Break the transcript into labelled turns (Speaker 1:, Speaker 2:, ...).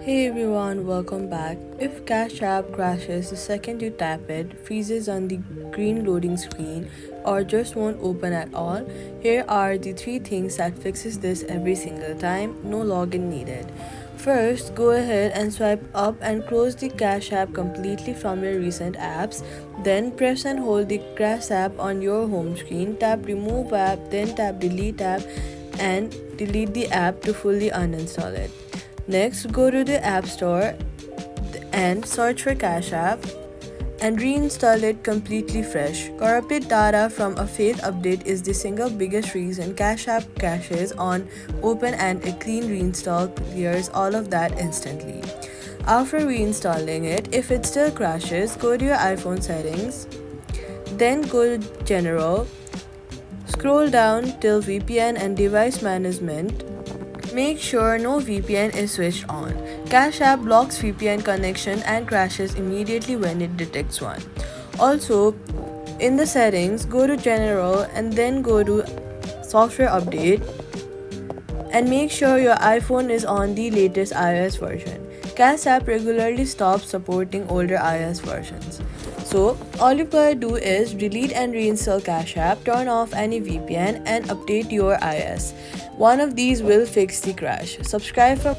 Speaker 1: Hey everyone, welcome back. If Cash App crashes the second you tap it, freezes on the green loading screen, or just won't open at all, here are the three things that fixes this every single time, no login needed. First, go ahead and swipe up and close the Cash App completely from your recent apps. Then press and hold the Cash App on your home screen, tap remove app, then tap delete app and delete the app to fully uninstall it. Next, go to the App Store and search for Cash App and reinstall it completely fresh. Corrupted data from a failed update is the single biggest reason Cash App crashes on open, and a clean reinstall clears all of that instantly. After reinstalling it, if it still crashes, go to your iPhone settings, then go to General, scroll down till VPN and device management. Make sure no VPN is switched on. Cash App blocks VPN connection and crashes immediately when it detects one. Also, in the settings, go to General and then go to Software Update and make sure your iPhone is on the latest iOS version. Cash App regularly stops supporting older iOS versions. So, all you gotta do is delete and reinstall Cash App, turn off any VPN, and update your iOS. One of these will fix the crash. Subscribe for